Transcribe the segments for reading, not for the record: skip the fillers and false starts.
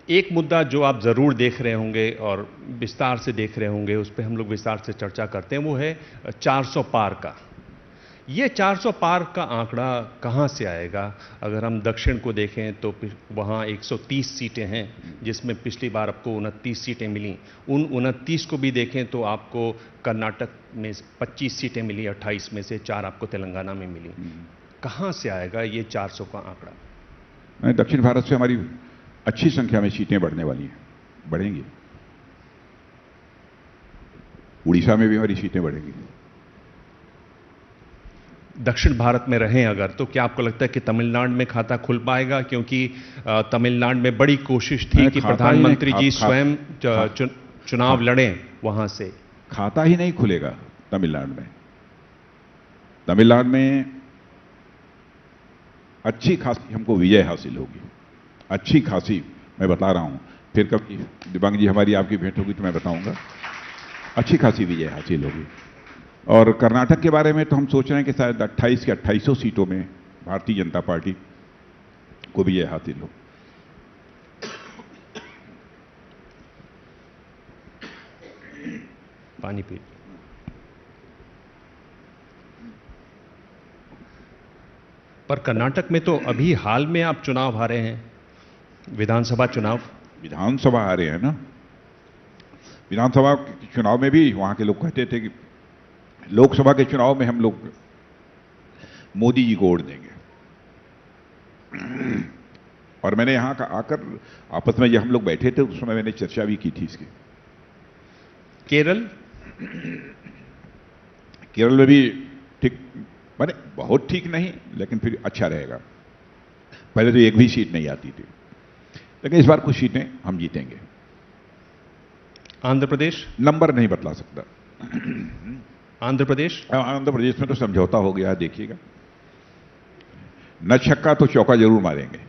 एक मुद्दा जो आप ज़रूर देख रहे होंगे और विस्तार से देख रहे होंगे, उस पे हम लोग विस्तार से चर्चा करते हैं, वो है 400 पार का। ये 400 पार का आंकड़ा कहाँ से आएगा? अगर हम दक्षिण को देखें तो वहाँ 130 सीटें हैं, जिसमें पिछली बार आपको 29 सीटें मिली। उन 29 को भी देखें तो आपको कर्नाटक में 25 सीटें मिली, 28 में से 4 आपको तेलंगाना में मिली। कहाँ से आएगा ये 400 का आंकड़ा? दक्षिण भारत से हमारी अच्छी संख्या में सीटें बढ़ने वाली हैं, बढ़ेंगी। उड़ीसा में भी हमारी सीटें बढ़ेंगी। दक्षिण भारत में रहें अगर, तो क्या आपको लगता है कि तमिलनाडु में खाता खुल पाएगा? क्योंकि तमिलनाडु में बड़ी कोशिश थी कि प्रधानमंत्री जी स्वयं चुनाव लड़ें वहां से। खाता ही नहीं खुलेगा तमिलनाडु में। तमिलनाडु में अच्छी खासी हमको विजय हासिल होगी, अच्छी खासी, मैं बता रहा हूं। फिर कभी दिबांग जी हमारी आपकी भेंट होगी तो मैं बताऊंगा। अच्छी खासी विजय हासिल होगी। और कर्नाटक के बारे में तो हम सोच रहे हैं कि शायद 28 या 2800 सीटों में भारतीय जनता पार्टी को विजय हासिल हो। पानी पी। पर कर्नाटक में तो अभी हाल में आप चुनाव हारे हैं, विधानसभा चुनाव। विधानसभा हारे हैं ना। विधानसभा के चुनाव में भी वहां के लोग कहते थे कि लोकसभा के चुनाव में हम लोग मोदी जी को वोट देंगे। और मैंने यहां का आकर आपस में जब हम लोग बैठे थे उस समय मैंने चर्चा भी की थी इसकी। केरल में भी ठीक, माने बहुत ठीक नहीं, लेकिन फिर अच्छा रहेगा। पहले तो एक भी सीट नहीं आती थी, लेकिन इस बार कुछ सीटें हम जीतेंगे। आंध्र प्रदेश नंबर नहीं बतला सकता। आंध्र प्रदेश में तो समझौता हो गया है, देखिएगा। न छक्का तो चौका जरूर मारेंगे।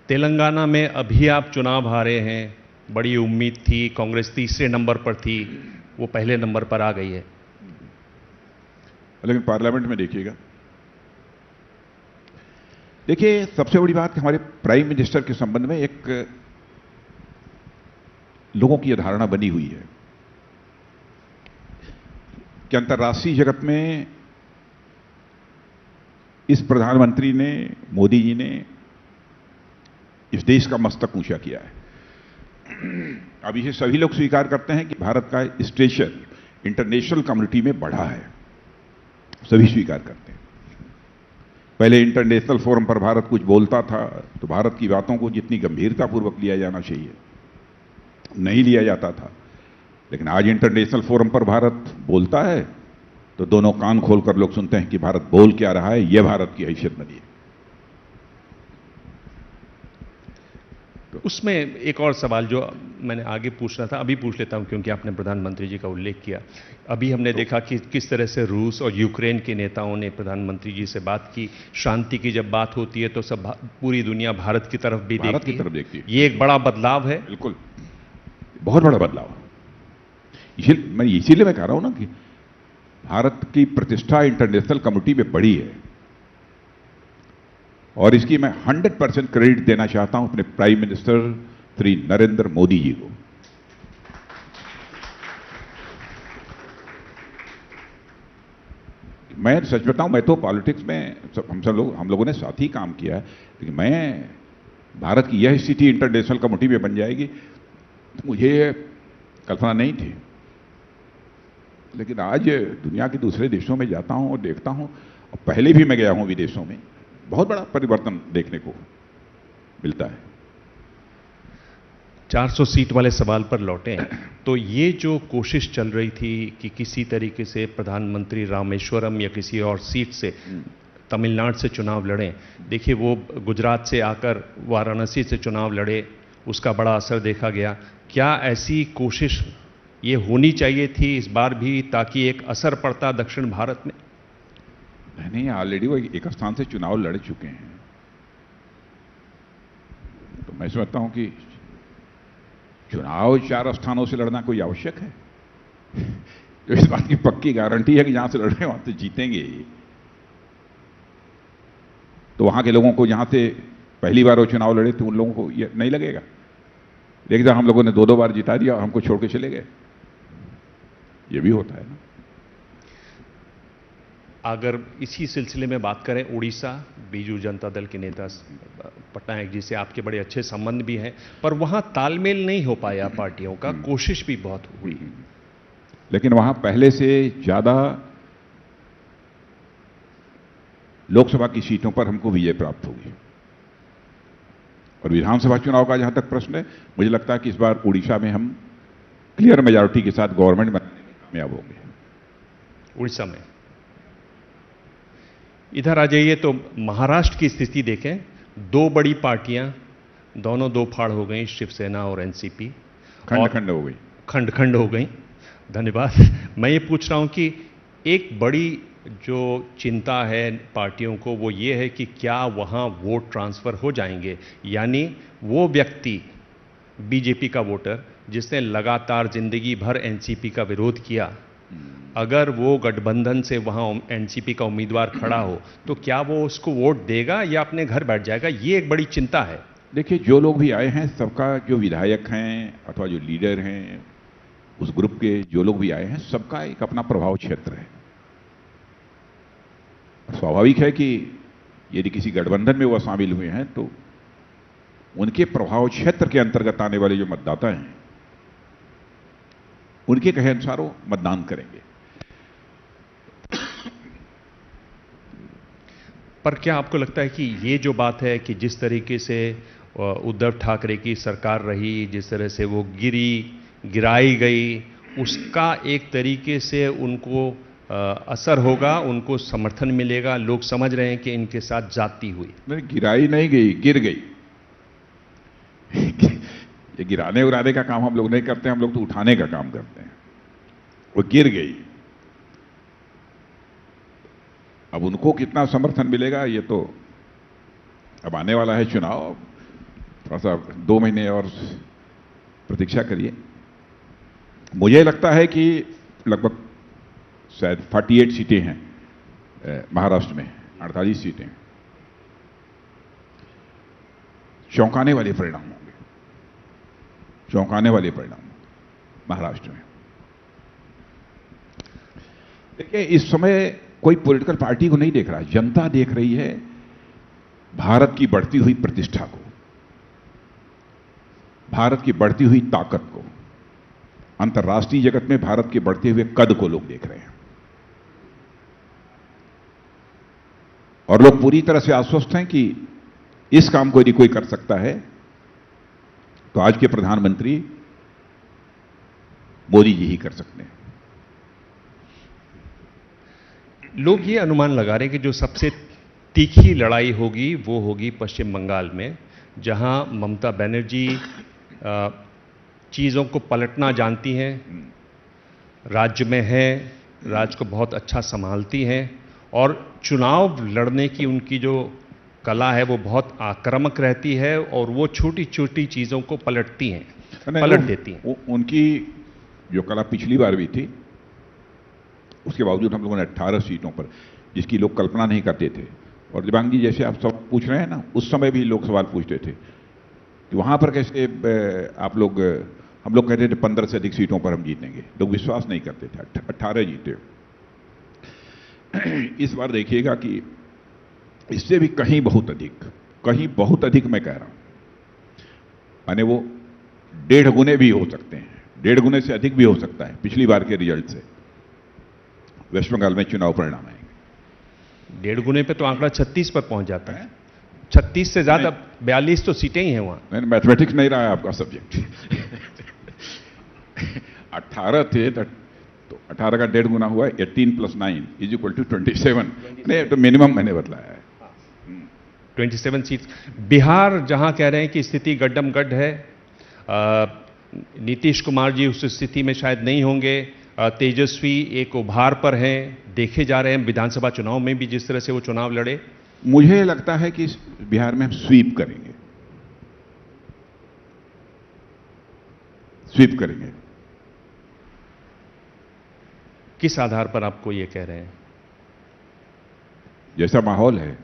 तेलंगाना में अभी आप चुनाव हारे हैं, बड़ी उम्मीद थी, कांग्रेस तीसरे नंबर पर थी, वो पहले नंबर पर आ गई है। लेकिन पार्लियामेंट में देखिएगा, देखिए सबसे बड़ी बात कि हमारे प्राइम मिनिस्टर के संबंध में एक लोगों की धारणा बनी हुई है कि अंतर्राष्ट्रीय जगत में इस प्रधानमंत्री ने, मोदी जी ने इस देश का मस्तक ऊंचा किया है। अब इसे सभी लोग स्वीकार करते हैं कि भारत का स्टेचर इंटरनेशनल कम्युनिटी में बढ़ा है, सभी स्वीकार करते हैं। पहले इंटरनेशनल फोरम पर भारत कुछ बोलता था तो भारत की बातों को जितनी गंभीरतापूर्वक लिया जाना चाहिए नहीं लिया जाता था, लेकिन आज इंटरनेशनल फोरम पर भारत बोलता है तो दोनों कान खोलकर लोग सुनते हैं कि भारत बोल क्या रहा है, यह भारत की हैसियत बनी है। तो उसमें एक और सवाल जो मैंने आगे पूछना था, अभी पूछ लेता हूं क्योंकि आपने प्रधानमंत्री जी का उल्लेख किया। अभी हमने देखा कि किस तरह से रूस और यूक्रेन के नेताओं ने प्रधानमंत्री जी से बात की। शांति की जब बात होती है तो सब पूरी दुनिया भारत की तरफ भी देखती है। ये एक बड़ा बदलाव है। बिल्कुल, बहुत बड़ा बदलाव। इसीलिए मैं कह रहा हूं ना कि भारत की प्रतिष्ठा इंटरनेशनल कम्युनिटी में बढ़ी है, और इसकी मैं 100% क्रेडिट देना चाहता हूं अपने प्राइम मिनिस्टर श्री नरेंद्र मोदी जी को। मैं सच बताऊं, मैं तो पॉलिटिक्स में हम लोगों ने साथ ही काम किया है, लेकिन मैं भारत की यह स्थिति इंटरनेशनल कम्युनिटी में बन जाएगी तो मुझे कल्पना नहीं थी। लेकिन आज दुनिया के दूसरे देशों में जाता हूं और देखता हूं, और पहले भी मैं गया हूं विदेशों में, बहुत बड़ा परिवर्तन देखने को मिलता है। 400 सीट वाले सवाल पर लौटें तो ये जो कोशिश चल रही थी कि किसी तरीके से प्रधानमंत्री रामेश्वरम या किसी और सीट से तमिलनाडु से चुनाव लड़ें, देखिए वो गुजरात से आकर वाराणसी से चुनाव लड़े, उसका बड़ा असर देखा गया। क्या ऐसी कोशिश ये होनी चाहिए थी इस बार भी, ताकि एक असर पड़ता दक्षिण भारत में? नहीं, ऑलरेडी वो एक स्थान से चुनाव लड़ चुके हैं, तो मैं समझता हूं कि चुनाव 4 स्थानों से लड़ना कोई आवश्यक है? तो इस बात की पक्की गारंटी है कि जहां से लड़ रहे हैं वहां से जीतेंगे। तो वहां के लोगों को, जहां से पहली बार वो चुनाव लड़े थे, उन लोगों को ये नहीं लगेगा। लेकिन हम लोगों ने 2-2 बार जिता दिया और हमको छोड़ के चले गए। ये भी होता है ना। अगर इसी सिलसिले में बात करें, उड़ीसा, बीजू जनता दल के नेता पटनायक जी से आपके बड़े अच्छे संबंध भी हैं, पर वहां तालमेल नहीं हो पाया पार्टियों का, कोशिश भी बहुत हुई। लेकिन वहां पहले से ज्यादा लोकसभा की सीटों पर हमको विजय प्राप्त होगी। और विधानसभा चुनाव का जहां तक प्रश्न है, मुझे लगता है कि इस बार उड़ीसा में हम क्लियर मेजॉरिटी के साथ गवर्नमेंट बनाने में कामयाब होंगे। उड़ीसा में। इधर आ जाइए तो महाराष्ट्र की स्थिति देखें। 2 बड़ी पार्टियां, दोनों 2 फाड़ हो गई, शिवसेना और एनसीपी। खंड खंड हो गई। खंड खंड हो गई। धन्यवाद। मैं ये पूछ रहा हूं कि एक बड़ी जो चिंता है पार्टियों को, वो ये है कि क्या वहां वोट ट्रांसफर हो जाएंगे, यानी वो व्यक्ति, बीजेपी का वोटर जिसने लगातार जिंदगी भर एनसीपी का विरोध किया, अगर वो गठबंधन से वहां एनसीपी का उम्मीदवार खड़ा हो तो क्या वो उसको वोट देगा या अपने घर बैठ जाएगा? ये एक बड़ी चिंता है। देखिए, जो लोग भी आए हैं, सबका, जो विधायक हैं अथवा जो लीडर हैं उस ग्रुप के, जो लोग भी आए हैं, सबका एक अपना प्रभाव क्षेत्र है। स्वाभाविक है कि यदि किसी गठबंधन में वह शामिल हुए हैं तो उनके प्रभाव क्षेत्र के अंतर्गत आने वाले जो मतदाता हैं, उनके कहे अनुसार वो मतदान करेंगे। पर क्या आपको लगता है कि ये जो बात है कि जिस तरीके से उद्धव ठाकरे की सरकार रही, जिस तरह से वो गिराई गई, उसका एक तरीके से उनको असर होगा, उनको समर्थन मिलेगा, लोग समझ रहे हैं कि इनके साथ जाती हुई? नहीं, गिराई नहीं गई, गिर गई। ये गिराने उड़ाने का काम हम लोग नहीं करते, हम लोग तो उठाने का काम करते हैं। वो गिर गई। अब उनको कितना समर्थन मिलेगा, ये तो अब आने वाला है चुनाव, थोड़ा सा 2 महीने और प्रतीक्षा करिए। मुझे लगता है कि लगभग शायद 48 सीटें हैं महाराष्ट्र में, 48 सीटें। चौंकाने वाले परिणाम होंगे, चौंकाने वाले परिणाम महाराष्ट्र में। देखिए, इस समय कोई पॉलिटिकल पार्टी को नहीं देख रहा है, जनता देख रही है भारत की बढ़ती हुई प्रतिष्ठा को, भारत की बढ़ती हुई ताकत को, अंतर्राष्ट्रीय जगत में भारत के बढ़ते हुए कद को लोग देख रहे हैं। और लोग पूरी तरह से आश्वस्त हैं कि इस काम को यदि कोई कर सकता है तो आज के प्रधानमंत्री मोदी जी ही कर सकते हैं। लोग ये अनुमान लगा रहे हैं कि जो सबसे तीखी लड़ाई होगी वो होगी पश्चिम बंगाल में, जहां ममता बनर्जी चीज़ों को पलटना जानती हैं, राज्य में है, राज्य को बहुत अच्छा संभालती हैं, और चुनाव लड़ने की उनकी जो कला है वो बहुत आक्रामक रहती है, और वो छोटी छोटी चीज़ों को पलटती हैं, पलट देती हैं। उनकी जो कला पिछली बार भी थी, उसके बावजूद हम लोगों ने 18 सीटों पर, जिसकी लोग कल्पना नहीं करते थे, और दिव्यांग जी जैसे आप सब पूछ रहे हैं ना, उस समय भी लोग सवाल पूछते थे कि वहां पर कैसे आप लोग, हम लोग कहते थे 15 से अधिक सीटों पर हम जीतेंगे, लोग विश्वास नहीं करते थे। 18 जीते। इस बार देखिएगा कि इससे भी कहीं बहुत अधिक मैं कह रहा हूं, माने वो 1.5 गुने भी हो सकते हैं, 1.5 गुने से अधिक भी हो सकता है पिछली बार के रिजल्ट से। वेस्ट बंगाल में चुनाव परिणाम आएंगे। 1.5 गुने पे तो आंकड़ा 36 पर पहुंच जाता है। 36 से ज्यादा 42 तो सीटें ही हैं वहां। नहीं, मैथमेटिक्स नहीं रहा है आपका सब्जेक्ट। 18 थे तो 18 का 1.5 गुना हुआ, 18 + 9 = 27। नहीं, तो मिनिमम मैंने बतलाया है 27 सीट। बिहार जहां कह रहे हैं कि स्थिति गड्डम गड्ढ है, नीतीश कुमार जी उस स्थिति में शायद नहीं होंगे, तेजस्वी एक उभार पर हैं, देखे जा रहे हैं विधानसभा चुनाव में भी जिस तरह से वो चुनाव लड़े। मुझे लगता है कि बिहार में हम स्वीप करेंगे। किस आधार पर आपको ये कह रहे हैं? जैसा माहौल है,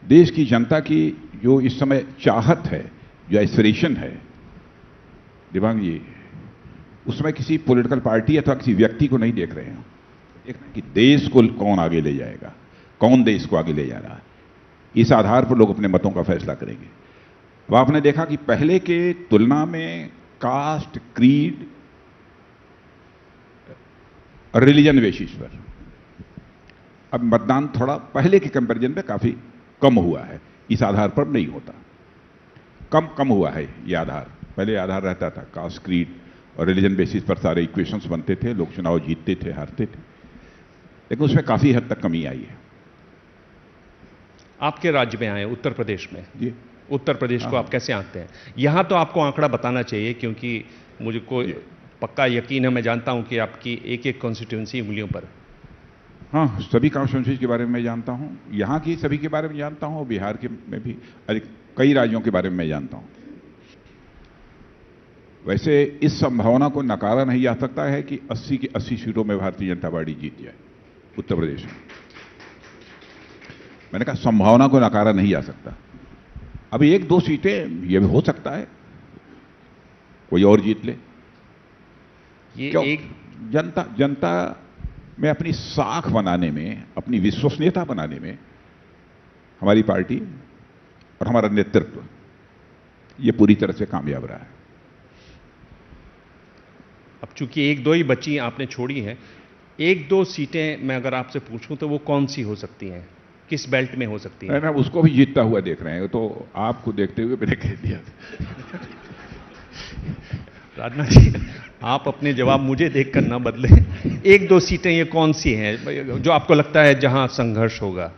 देश की जनता की जो इस समय चाहत है, जो एस्पिरेशन है दिव्यांग जी, उसमें किसी पॉलिटिकल पार्टी अथवा किसी व्यक्ति को नहीं देख रहे हैं। देख रहे हैं कि देश को कौन आगे ले जाएगा, कौन देश को आगे ले जा रहा है। इस आधार पर लोग अपने मतों का फैसला करेंगे। अब आपने देखा कि पहले के तुलना में कास्ट, क्रीड, रिलीजन बेसिस पर अब मतदान थोड़ा पहले के कंपैरिजन में काफी कम हुआ है। इस आधार पर नहीं होता, कम हुआ है ये आधार। पहले आधार रहता था कास्ट, क्रीड और रिलीजन बेसिस पर सारे इक्वेशंस बनते थे, लोग चुनाव जीतते थे, हारते थे, लेकिन उसमें काफी हद तक कमी आई है। आपके राज्य में आए, उत्तर प्रदेश में जी, उत्तर प्रदेश को आप कैसे आंकते हैं? यहां तो आपको आंकड़ा बताना चाहिए, क्योंकि मुझे कोई पक्का यकीन है, मैं जानता हूं कि आपकी एक एक कॉन्स्टिट्यूंसी उंगलियों पर। हाँ, सभी कॉन्स्टिट्यूंसी के बारे में मैं जानता हूं, यहां की सभी के बारे में जानता हूं, बिहार के में भी कई राज्यों के बारे में मैं जानता हूं। वैसे इस संभावना को नकारा नहीं जा सकता है कि 80 की 80 सीटों में भारतीय जनता पार्टी जीत जाए उत्तर प्रदेश में। मैंने कहा संभावना को नकारा नहीं जा सकता। अभी 1-2 सीटें ये भी हो सकता है कोई और जीत ले। ये क्यों? एक जनता में अपनी साख बनाने में, अपनी विश्वसनीयता बनाने में हमारी पार्टी और हमारा नेतृत्व ये पूरी तरह से कामयाब रहा है। अब चूंकि 1-2 ही बची आपने छोड़ी हैं, 1-2 सीटें मैं अगर आपसे पूछूं तो वो कौन सी हो सकती हैं, किस बेल्ट में हो सकती हैं? ना उसको भी जीतता हुआ देख रहे हैं, तो आपको देखते हुए मैंने कह दिया। राजनाथ जी, आप अपने जवाब मुझे देखकर ना बदले। 1-2 सीटें ये कौन सी हैं जो आपको लगता है जहां संघर्ष होगा?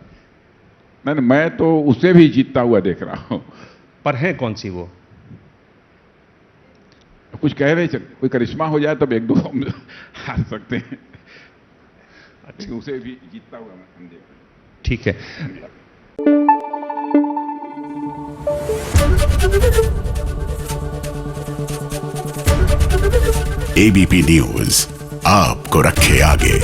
नहीं, मैं तो उसे भी जीतता हुआ देख रहा हूं। पर हैं कौन सी वो? कुछ कह नहीं सकते, कोई करिश्मा हो जाए तब 1-2 हम हार सकते हैं। अच्छा, उसे भी जीतता हुआ हम देख रहे हैं। ठीक है। एबीपी न्यूज आपको रखे आगे।